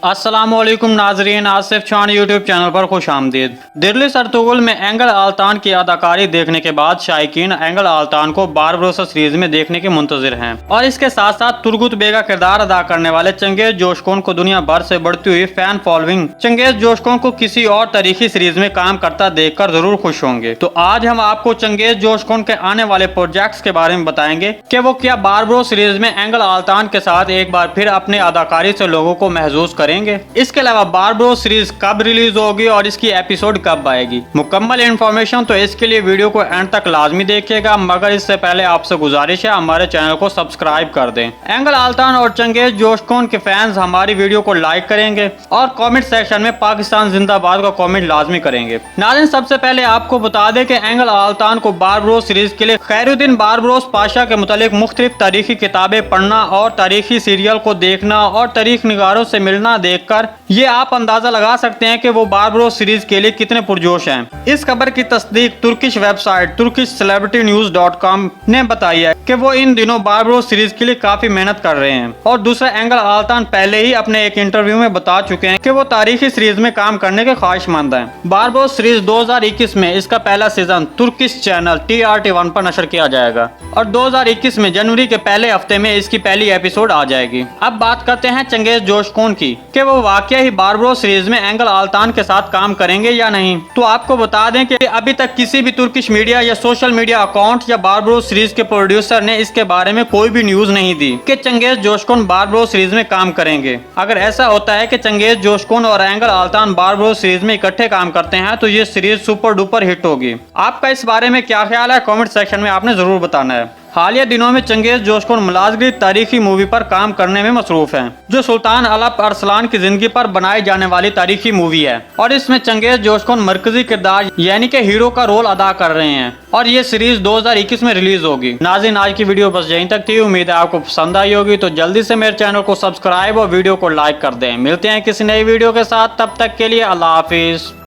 अस्सलामुअलैकुम नाजरीन, Asif Khan YouTube channel पर खुश आमदीद। दिल्ली सरतुगुल में एंगल आल्तान की अदाकारी देखने के बाद शायकीन एंगल आल्तान को बारबरोसा सीरीज में देखने के मुंतजिर हैं और इसके साथ साथ तुर्गुत बे का किरदार अदा करने वाले चंगेज जोशकोन को दुनिया भर से बढ़ती हुई फैन फॉलोइंग चंगेज जोशकोन को किसी और तारीखी सीरीज में काम करता देखकर जरूर खुश होंगे। तो आज हम आपको चंगेज जोशकोन के आने वाले प्रोजेक्ट्स के बारे में बताएंगे कि वो क्या बारबरोसा सीरीज में एंगल आल्तान के साथ एक बार फिर अपनी अदाकारी से लोगों को महसूस करेंगे। इसके अलावा बारबरोसा सीरीज कब रिलीज होगी और इसकी एपिसोड कब आएगी, मुकम्मल इन्फॉर्मेशन तो इसके लिए वीडियो को एंड तक लाजमी देखिएगा। मगर इससे पहले आपसे गुजारिश है हमारे चैनल को सब्सक्राइब कर दें। एंगल आल्तान और चंगेज जोशकोन के फैंस हमारी वीडियो को लाइक करेंगे और कमेंट सेक्शन में पाकिस्तान जिंदाबाद का कमेंट लाजमी करेंगे। नाज़रीन, सबसे पहले आपको बता दें कि एंगल आल्तान को बारबरोसा सीरीज के लिए खैरुद्दीन बारबरोस पाशा के मुतालिक मुख्तलिफ तारीखी किताबें पढ़ना और तारीखी सीरियल को देखना और तारीख निगारों से मिलना देखकर ये आप अंदाजा लगा सकते हैं कि वो बारबरोसा सीरीज के लिए कितने पुरजोश हैं। इस खबर की तस्दीक तुर्किश वेबसाइट turkishcelebritynews.com ने बताई है कि वो इन दिनों बारबरोसा सीरीज के लिए काफी मेहनत कर रहे हैं। और दूसरा, एंगल आल्तान पहले ही अपने एक इंटरव्यू में बता चुके हैं कि वो तारीखी सीरीज में काम करने के ख्वाहिशमंद हैं। बारबरोसा सीरीज 2021 में इसका पहला सीजन तुर्किश चैनल TRT1 पर नशर किया जाएगा और 2021 में जनवरी के पहले हफ्ते में इसकी पहली एपिसोड आ जाएगी। अब बात करते हैं चंगेज जोशकोन की कि वो वाकई ही बारबरोसा सीरीज में एंगल आल्तान के साथ काम करेंगे या नहीं। तो आपको बता दें कि अभी तक किसी भी तुर्किश मीडिया या सोशल मीडिया अकाउंट या बारबरोसा सीरीज के प्रोड्यूसर ने इसके बारे में कोई भी न्यूज नहीं दी कि चंगेज जोशकोन बारबरोसा सीरीज में काम करेंगे। अगर ऐसा होता है कि चंगेज जोशकोन और एंगल आल्तान बारबरोसा सीरीज में इकट्ठे काम करते हैं तो ये सीरीज सुपर डुपर हिट होगी। आपका इस बारे में क्या ख्याल है, कमेंट सेक्शन में आपने जरूर बताना है। हालिया दिनों में चंगेज जोशकोन मुलाजगी तारीखी मूवी पर काम करने में मसरूफ हैं, जो सुल्तान अलप अरसलान की जिंदगी पर बनाई जाने वाली तारीखी मूवी है और इसमें चंगेज जोशकोन मरकजी किरदार यानी कि हीरो का रोल अदा कर रहे हैं और ये सीरीज 2021 में रिलीज होगी। नाज़रीन, आज की वीडियो बस यहीं तक थी। उम्मीद है आपको पसंद आई होगी, तो जल्दी से मेरे चैनल को सब्सक्राइब और वीडियो को लाइक कर दें। मिलते हैं किसी नई वीडियो के साथ, तब तक के लिए अल्लाह हाफिज।